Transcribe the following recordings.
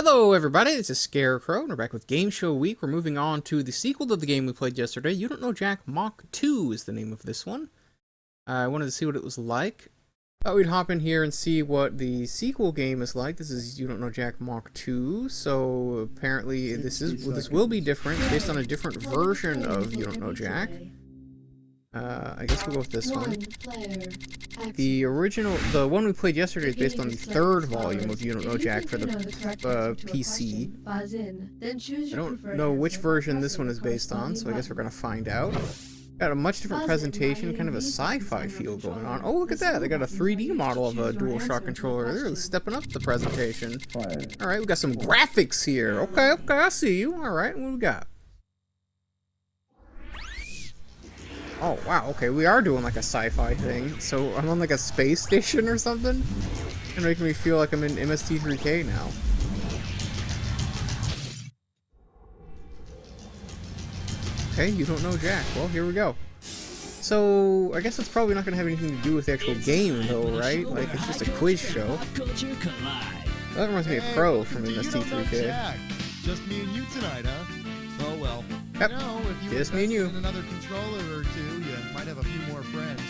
Hello everybody, this is Scarecrow, and we're back with Game Show Week. We're moving on to the sequel to the game we played yesterday. You Don't Know Jack Mach 2 is the name of this one. I wanted to see what it was like. Thought we'd hop in here and see what the sequel game is like. This is You Don't Know Jack Mach 2, so apparently this will be different. It's based on a different version of You Don't Know Jack. I guess we'll go with this one. The one we played yesterday is based on the third volume of You Don't Know Jack for the PC. I don't know which version this one is based on, so I guess we're gonna find out. Got a much different presentation, kind of a sci-fi feel going on. Oh, look at that! They got a 3D model of a DualShock controller. They're really stepping up the presentation. Alright, we got some graphics here. Okay, I see you. Alright, what we got? Oh, wow, okay, we are doing like a sci-fi thing. So I'm on like a space station or something? It's making me feel like I'm in MST3K now. Okay, You Don't Know Jack. Well, here we go. So, I guess it's probably not going to have anything to do with the actual game, though, right? Like, it's just a quiz show. That reminds me of Crow from MST3K. Just me and you tonight, huh? Oh, well. Yep. You know, if you Just me and you. another controller or two, you might have a few more friends.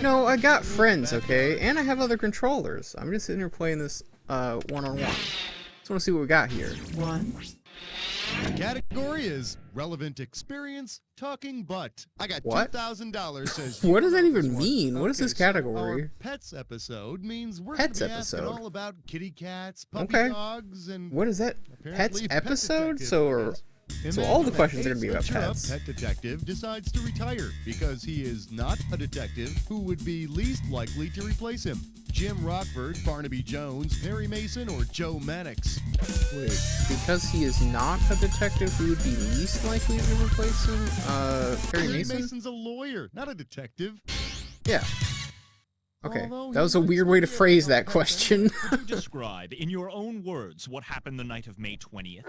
No, I got friends, okay? And I have other controllers. I'm just sitting here playing this one-on-one. Just want to see what we got here. The category is relevant experience talking butt. I got What? $2,000 says. What does that even mean? What is this Okay, so category? our pets episode means we're Pets gonna be asking episode? all about kitty cats, puppy Okay. dogs, and What is that? Pets apparently pet episode? detective So, is. so all the Imagine questions are that going to be about a pets. pet detective decides to retire because he is not a detective who would be least likely to replace him. Jim Rockford, Barnaby Jones, Perry Mason, or Joe Mannix. Wait, because he is not a detective who would be least likely to replace him? Perry Mason? Mason's a lawyer, not a detective. Yeah. Okay, Although that he was a might weird still way to be a phrase real that pet question. Could you describe, in your own words, what happened the night of May 20th?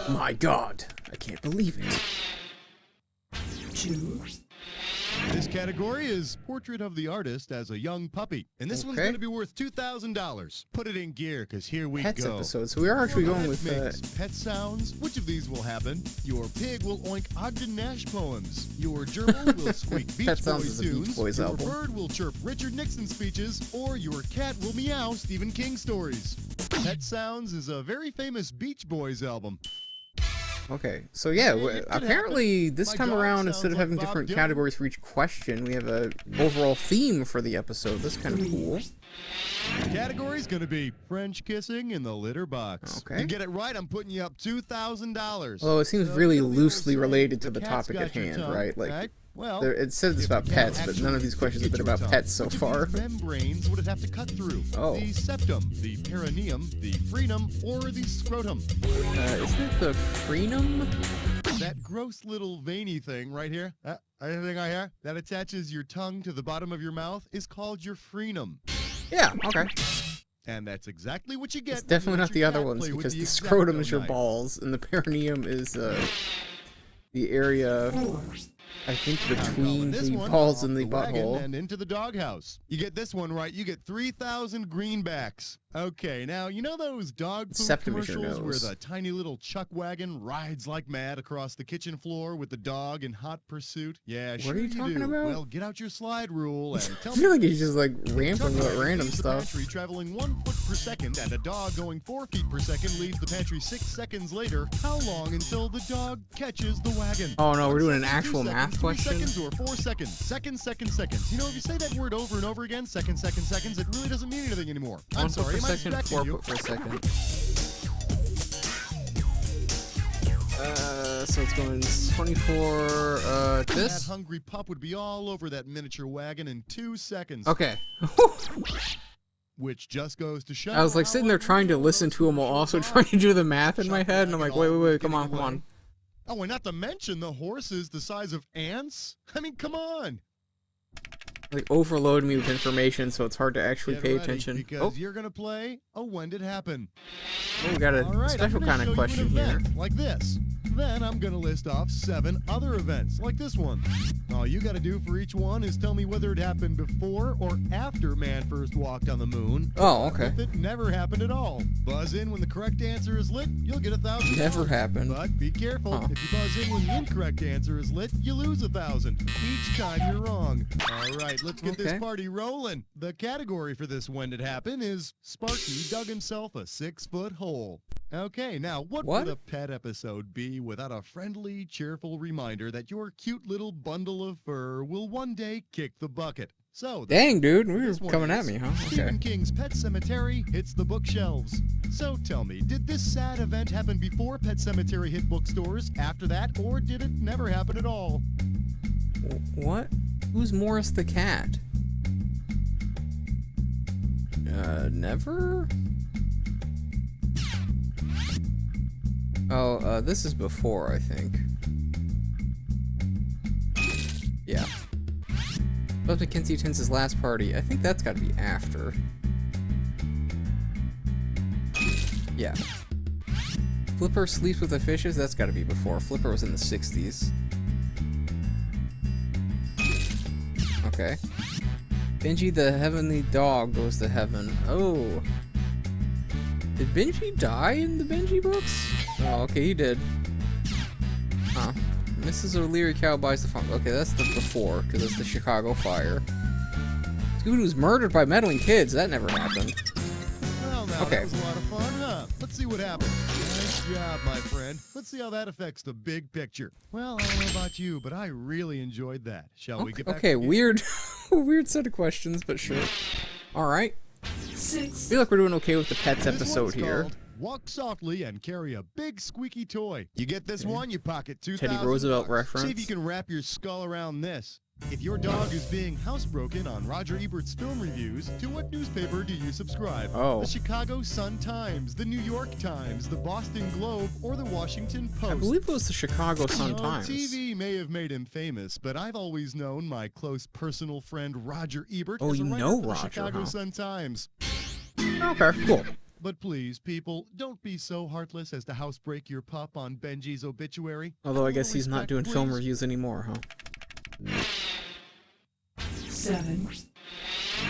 My God, I can't believe it. This category is Portrait of the Artist as a Young Puppy. And this one's Okay. going to be worth $2,000. Put it in gear, because here we Pets go. episode, so we are actually going with Makes pet sounds. Which of these will happen? Your pig will oink Ogden Nash poems. Your gerbil will squeak Beach Pet Sounds Boys is a Beach tunes. Boys Your album. bird will chirp Richard Nixon speeches. Or your cat will meow Stephen King stories. Pet Sounds is a very famous Beach Boys album. Okay, so yeah, It could apparently happen. this My time dog around, sounds instead of like having Bob different Dylan. categories for each question, we have a overall theme for the episode. That's kind of cool. The category's gonna be French kissing in the litter box. Okay. You get it right, I'm putting you up $2,000. Although it seems So really you'll be able to loosely say related to the the cat's topic at got your hand, tongue, right? Like, right? Well, it says it's if about the cat pets, but actually none of these questions have been gets your about tongue, pets so which of far. these membranes would it have to cut through? Oh. The septum, the perineum, the frenum, or the scrotum? Isn't it the frenum? That gross little veiny thing right here, anything I hear, that attaches your tongue to the bottom of your mouth is called your frenum. Yeah, okay. And that's exactly what you get. It's when you definitely let not the your other cat ones, play with because the X-Acto scrotum is your knife. balls, and the perineum is the area, I think, between This the one, balls off and the wagon butthole. and into the doghouse. You get this one right, you get 3,000 greenbacks. Okay, now you know those dog food Septum is your commercials where nose. the tiny little chuck wagon rides like mad across the kitchen floor with the dog in hot pursuit? Yeah, sure are you talking do. about? Well, get out your slide rule and I tell feel me. like he's just like ramping about random Leaves the stuff. pantry traveling 1 foot per second and a dog going 4 feet per second leaves the pantry 6 seconds later. How long until the dog catches the wagon? Oh no, we're 1 doing an second, 2 actual seconds, math 3 question? seconds or 4 seconds? Seconds. You know, if you say that word over and over again, seconds, it really doesn't mean anything anymore. 1 I'm foot sorry, per am I second, distracting 4 you? foot per second. So it's going 24, That this? hungry pup would be all over that miniature wagon in 2 seconds. Okay. Which just goes to show. I was like how sitting there trying to unusual listen those to him while also commercials trying are. to do the math in my Chuck head, and I'm like, wagon wait, all come on, getting come away. on. Oh, and not to mention the horses the size of ants. I mean, come on. like overload me with information, so it's hard to actually Get pay ready, attention. because you're gonna play a When Did It Happen? We got a All right, special I'm gonna kind show of you question an here. event like this. Then I'm gonna list off 7 other events like this one. All you gotta do for each one is tell me whether it happened before or after man first walked on the moon. Oh, okay. If it never happened at all. Buzz in when the correct answer is lit, you'll get 1,000. Never happened. But be careful. Huh. If you buzz in when the incorrect answer is lit, you lose 1,000 each time you're wrong. All right, let's get this Okay. party rolling. The category for this When Did It Happen is Sparky dug himself a 6-foot hole. Okay, now what What? would a pet episode be without a friendly, cheerful reminder that your cute little bundle of fur will one day kick the bucket? So, Dang, dude, we were this one coming at is me, huh? Stephen Okay. King's Pet Sematary hits the bookshelves. So tell me, did this sad event happen before Pet Sematary hit bookstores, after that, or did it never happen at all? What? Who's Morris the cat? Never? Oh, this is before, I think. Yeah. Buzz McKenzie attends his last party. I think that's gotta be after. Yeah. Flipper sleeps with the fishes? That's gotta be before. Flipper was in the 60s. Okay. Benji the Heavenly Dog goes to heaven. Oh. Did Benji die in the Benji books? Oh, okay, he did. Huh. Mrs. O'Leary Cow buys the farm. Okay, that's the before, because that's the Chicago fire. Scooby-Doo's murdered by meddling kids. That never happened. Well, now, Okay. that was a lot of fun, huh? Let's see what happened. Nice job, my friend. Let's see how that affects the big picture. Well, I don't know about you, but I really enjoyed that. Shall we get back Okay, to the game? weird, weird set of questions, but sure. All right. I feel like we're doing okay with the pets This episode one's here. called Walk softly and carry a big squeaky toy. You get this one, you pocket 2,000. Teddy Roosevelt bucks. See if reference. you can wrap your skull around this. If your dog is being housebroken on Roger Ebert's film reviews, to what newspaper do you subscribe? Oh. The Chicago Sun-Times, the New York Times, the Boston Globe, or the Washington Post? I believe it was the Chicago Sun-Times. TV may have made him famous, but I've always known my close personal friend Roger Ebert Oh, as a you writer know for the Roger, Chicago huh? Sun-Times. Okay, cool. But please, people, don't be so heartless as to housebreak your pup on Benji's obituary. Although I A guess little he's not respect, doing film please. reviews anymore, huh? 7,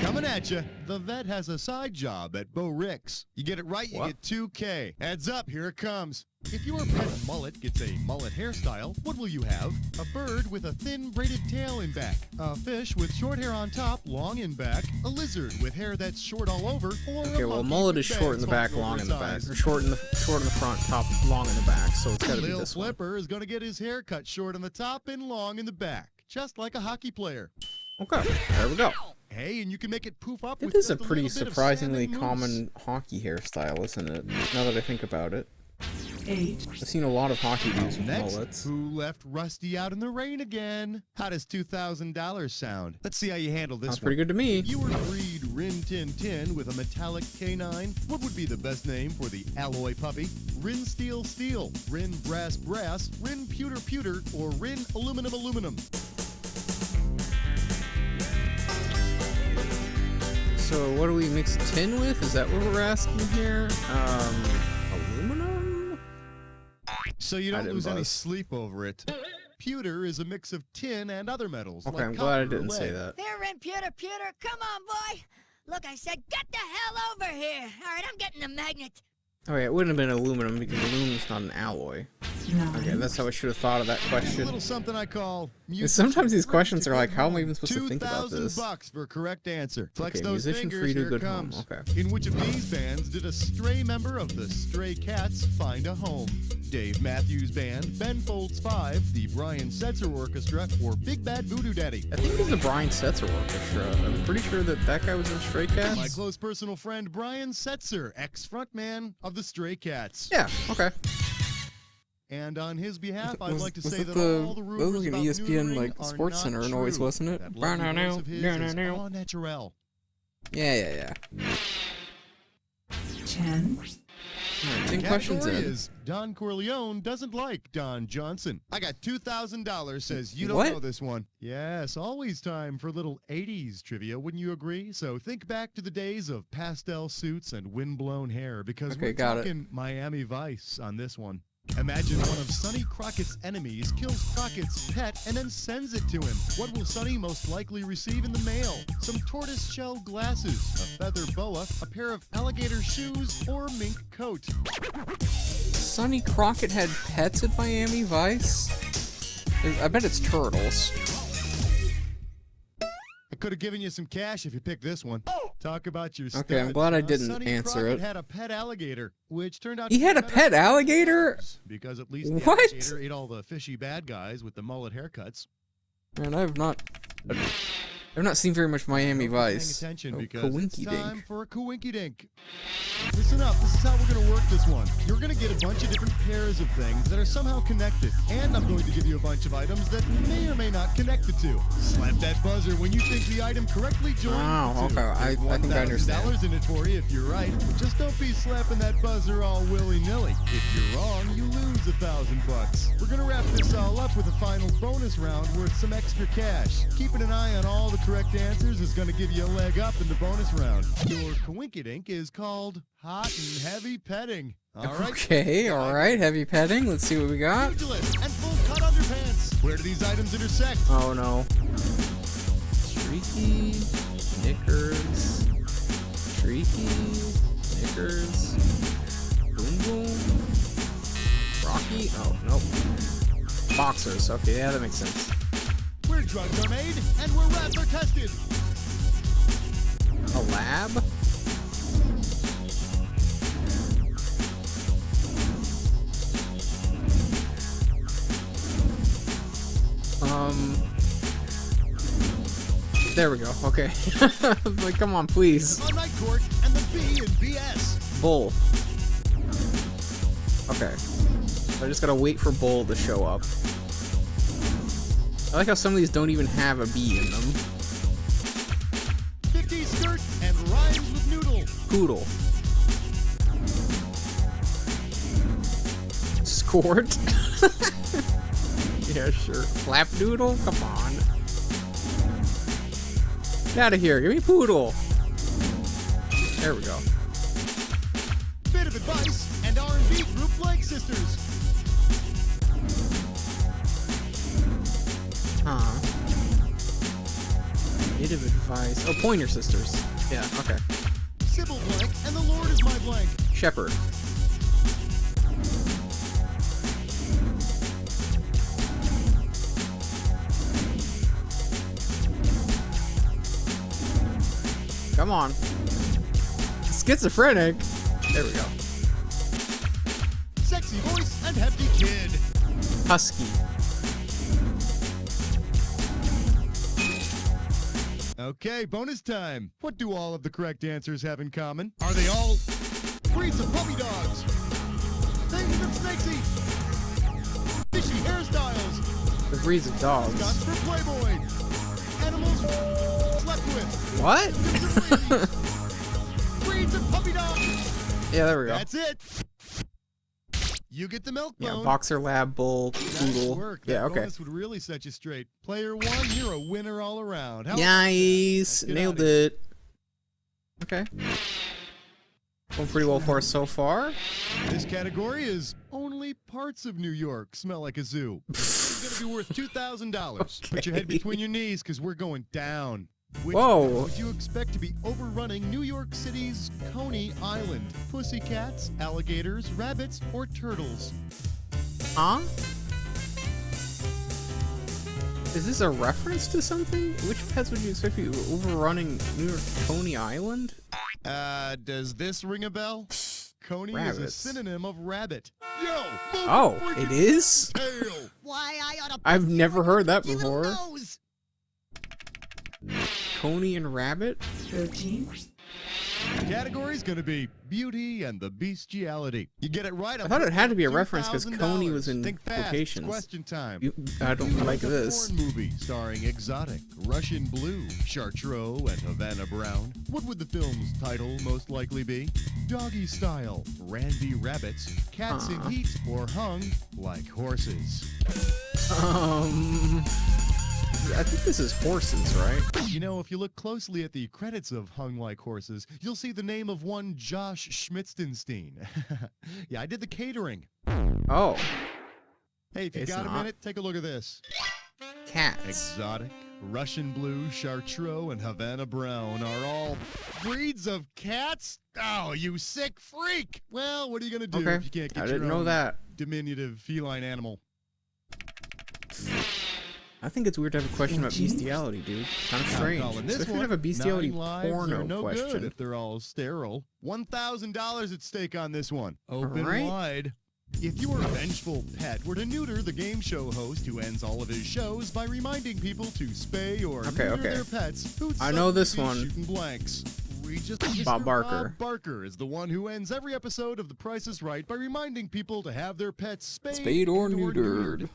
Coming at you, the vet has a side job at Bo Rick's. You get it right, you What? get 2K. Heads up, here it comes. If your pet mullet gets a mullet hairstyle, what will you have? A bird with a thin braided tail in back, a fish with short hair on top, long in back, a lizard with hair that's short all over, or Okay, a well, monkey mullet with is short in the back, bangs long in over the its back. eyes. Or short in the front, top, long in the back. So it's gotta be Lil this one. Flipper is going to get his hair cut short on the top and long in the back, just like a hockey player. Okay, there we go. Hey, and you can make it poof up It with is a just pretty little bit of surprisingly salmon mousse. common hockey hairstyle, isn't it? Now that I think about it. 8, I've seen a lot of hockey dudes with Next, mullets. who left Rusty out in the rain again? How does $2,000 sound? Let's see how you handle this Sounds one. pretty good to me. If you were to breed Rin Tin Tin with a metallic canine, what would be the best name for the alloy puppy? Rin Steel Steel, Rin Brass Brass, Rin Pewter Pewter, or Rin Aluminum Aluminum? So what do we mix tin with? Is that what we're asking here? Aluminum? So you I don't didn't lose any buzz. sleep over it. Pewter is a mix of tin and other metals. Okay, like I'm glad I copper or didn't say lead. that. Here, Ren Pewter Pewter, come on, boy. Look, I said, get the hell over here. All right, I'm getting a magnet. Oh yeah, it wouldn't have been aluminum because aluminum's not an alloy. 9, Okay, that's how I should have thought of that A question. little something I call And sometimes these questions are like, how am I even supposed to think about this? $2,000 for correct answer. Flex Okay, those musician fingers, free to here it good home. comes. Okay. In which of these bands did a stray member of the Stray Cats find a home? Dave Matthews Band, Ben Folds 5, the Brian Setzer Orchestra, or Big Bad Voodoo Daddy? I think it was the Brian Setzer Orchestra. I'm pretty sure that that guy was in Stray My Cats. close personal friend Brian Setzer, ex-frontman of the Stray Cats. Yeah, okay. And on his behalf, I'd Was- like to was say it that the- all the that was rumors like an about ESPN, neutering like, are Sports not Center noise, true. wasn't it? That lovely Ba-na-now, voice of his is na-na-now. all natural. Yeah. 10, Alright, 10 questions Category in. is Don Corleone doesn't like Don Johnson. I got $2,000 says you don't What? know this one. Yes, always time for little 80s trivia, wouldn't you agree? So think back to the days of pastel suits and windblown hair because Okay, we're got it. talking Miami Vice on this one. Imagine one of Sonny Crockett's enemies kills Crockett's pet and then sends it to him. What will Sonny most likely receive in the mail? Some tortoise shell glasses, a feather boa, a pair of alligator shoes, or a mink coat. Sonny Crockett had pets at Miami Vice? I bet it's turtles. I could have given you some cash if you picked this one. Talk about your Okay, I'm studs, glad I huh? didn't Sonny answer Crockett it. had a pet alligator, which turned out He to had be a better pet than alligator? because at least the What? alligator ate all the fishy bad guys with the mullet haircuts. Man, I've not seen very much Miami Hope you're paying Vice. attention Oh, because it's Coinky time Dink. for a Coinky Dink. Listen up, this is how we're going to work this one. You're going to get a bunch of different pairs of things that are somehow connected, and I'm going to give you a bunch of items that may or may not connect the two. Slap that buzzer when you think the item correctly joins Oh, the two. okay, I There's think I understand. $1,000 in it for you if you're right, but just don't be slapping that buzzer all willy-nilly. If you're wrong, you lose $1,000. We're going to wrap this all up with a final bonus round worth some extra cash. Keeping an eye on all the correct answers is going to give you a leg up in the bonus round. Your coinkydink is called Hot and Heavy Petting. All right. Okay, alright, heavy petting. Let's see what we got. Pugilist and full cut underpants. Where do these items intersect? Oh no. Streaky, knickers, streaky, knickers, boom boom, Rocky. Oh nope. Boxers. Okay, yeah, that makes sense. Where drugs are made and where rats are tested. A lab? There we go. Okay. Like, come on, please. On Night Court and the B in BS. Bull. Okay. So I just gotta wait for Bull to show up. I like how some of these don't even have a B in them. 50 skirt and rhymes with noodle. Poodle. Squirt? Yeah, sure. Flapdoodle? Come on. Get out of here. Give me Poodle. There we go. Bit of advice and R&B group like sisters. Huh. Bit of advice. Oh, Pointer Sisters. Yeah, okay. Sybil blank and the Lord is my blank. Shepherd. Come on. Schizophrenic. There we go. Sexy voice and hefty kid. Husky. Okay, bonus time. What do all of the correct answers have in common? Are they all breeds of puppy dogs? Things that snakes eat. Fishy hairstyles. The breeds of dogs. Guns for Playboy. Animals slept with. What? Breeds of puppy dogs. Yeah, there we go. That's it. You get the milk Yeah, bone. boxer, lab, bull, Nice poodle. work. Yeah, That okay. bonus would really set you straight. Player one, you're a winner all around. How Nice. Get Nailed outta here. it. Okay. Going pretty well for us so far. This category is only parts of New York smell like a zoo. It's gonna be worth $2,000. Put your head Okay. between your knees because we're going down. Which Whoa. pets would you expect to be overrunning New York City's Coney Island? Pussycats, alligators, rabbits, or turtles? Huh? Is this a reference to something? Which pets would you expect to be overrunning New York Coney Island? Does this ring a bell? Coney is a Rabbits. synonym of rabbit. Yo! move Oh, your freaking it is? tail! Why, I ought to I've never heard that your little before. nose. Coney and Rabbit? 13, Okay, category's gonna be beauty and the bestiality. You get it right. I thought it had to be a reference because Coney was in Think fast. quotations. Question time. I don't like this. Porn movie starring exotic, Russian Blue, Chartreux, and Havana Brown. What would the film's title most likely be? Doggy Style, Randy Rabbits, Cats in Heat, or Hung Like Horses? I think this is horses, right? You know, if you look closely at the credits of Hung Like Horses, you'll see the name of one Josh Schmitzenstein. Yeah, I did the catering. Oh, Hey, if you It's got a not. minute, take a look at this. cats. Exotic, Russian Blue, Chartreux, and Havana Brown are all breeds of cats? Oh, you sick freak! Well, what are you gonna do Okay, if you can't get I your didn't know own that. diminutive feline animal? I think it's weird to have a question about bestiality, dude. Kind of I'm strange. calling this Especially to one have a bestiality 9 lives porno are no good question. if they're all sterile. $1,000 at stake on this one. Open Alright. wide. If your vengeful pet were to neuter the game show host who ends all of his shows by reminding people to spay or Okay, neuter okay. their pets, who'd I know this suddenly be one. shooting blanks. Mr. Bob Barker. Bob Barker is the one who ends every episode of The Price is Right by reminding people to have their pets spayed or and neutered.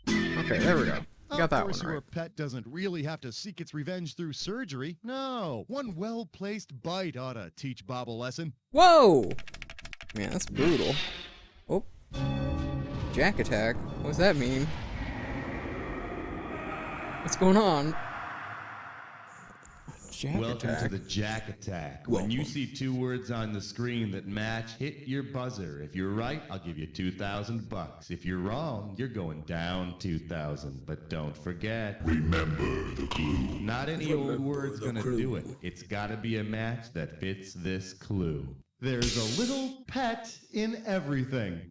Okay, there we go. Got that of course, one your right. pet doesn't really have to seek its revenge through surgery. No, one well-placed bite ought to teach Bob a lesson. Whoa! Man, that's brutal. Oh. Jack attack? What does that mean? What's going on? Jack Welcome attack. to the Jack Attack. When you see two words on the screen that match, hit your buzzer. If you're right, I'll give you $2,000. If you're wrong, you're going down 2,000. But don't forget, remember the clue. Not any old word's gonna do it. It's gotta be a match that fits this clue. There's a little pet in everything.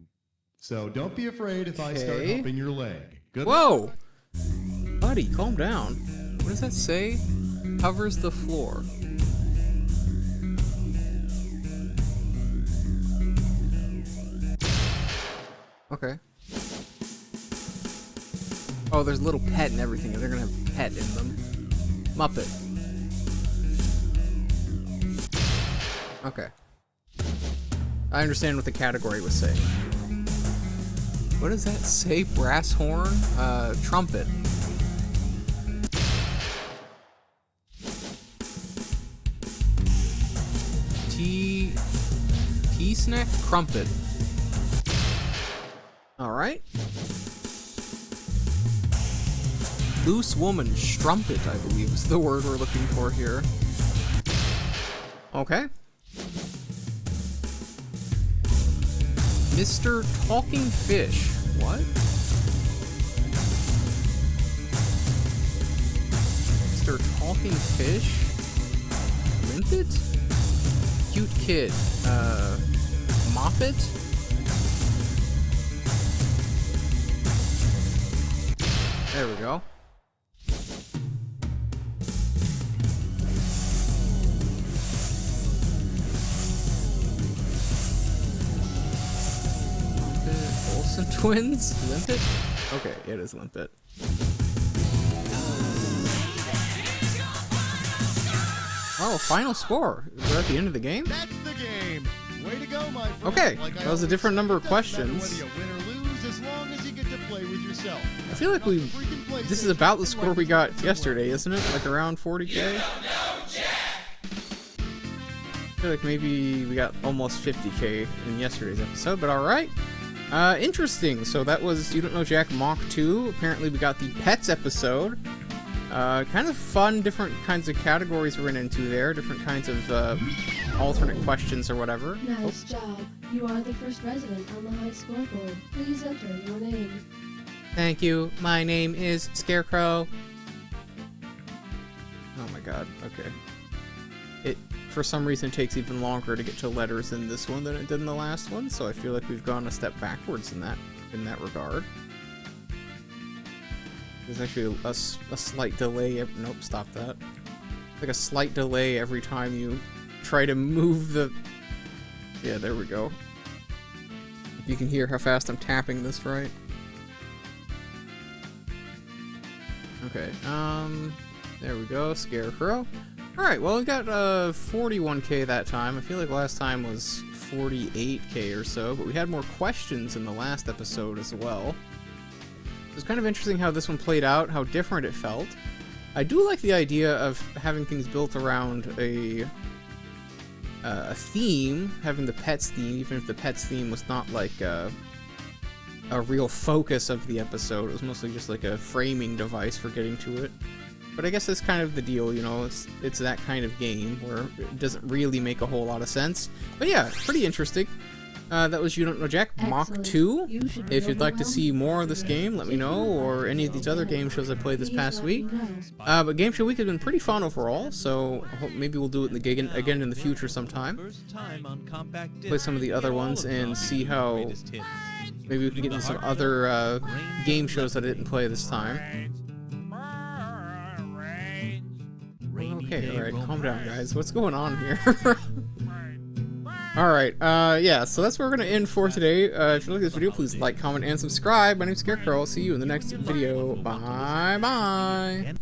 So don't be afraid if I start Okay. humping your leg. Good Whoa! luck. Buddy, calm down. What does that say? Covers the floor. Okay. Oh, there's a little pet and everything. They're gonna have pet in them. Muppet. Okay. I understand what the category was saying. What does that say? Brass horn? Trumpet. T-snack? Crumpet. Alright. Loose woman. Strumpet, I believe, is the word we're looking for here. Okay. Mr. Talking Fish. What? Mr. Talking Fish? Limpet? Cute kid. Moppet? There we go. Olsen twins? Limpet? Okay, it is Limpet. Oh, final score. We're at the end of the game? That's the game. Way to go, my friend. Okay, Like I that was a always different say, number of it doesn't matter questions. Whether you win or lose, as long as you get to play with yourself. I feel like we... This is about the score we got yesterday, isn't it? Like around 40k? I feel like maybe we got almost 50k in yesterday's episode, but alright. Interesting. So that was You Don't Know Jack Mach 2. Apparently we got the Pets episode. Kind of fun, different kinds of categories we went into there, different kinds of alternate questions or whatever. Nice job. You are the first resident on the high scoreboard. Please enter your name. Thank you. My name is Scarecrow. Oh my god, okay. It, for some reason, takes even longer to get to letters in this one than it did in the last one, so I feel like we've gone a step backwards in that regard. There's actually a slight delay. Nope, stop that. Like a slight delay every time you try to move the... Yeah, there we go. You can hear how fast I'm tapping this, right? Okay, there we go, Scarecrow. Alright, well, we got 41k that time. I feel like last time was 48k or so, but we had more questions in the last episode as well. It was kind of interesting how this one played out, how different it felt. I do like the idea of having things built around a theme, having the pets theme, even if the pets theme was not like a real focus of the episode. It was mostly just like a framing device for getting to it. But I guess that's kind of the deal, you know, it's that kind of game where it doesn't really make a whole lot of sense. But yeah, pretty interesting. That was You Don't Know Jack Mach 2. If you'd like to see more of this game, let me know, or any of these other game shows I played this past week. But Game Show Week has been pretty fun overall, so I hope maybe we'll do it again in the future sometime. Play some of the other ones and see how maybe we can get into some other game shows that I didn't play this time. Okay, alright, calm down, guys. What's going on here? Alright, yeah, so that's where we're going to end for today. If you like this video, please like, comment, and subscribe. My name's Scarecrow. I'll see you in the next video. Bye-bye!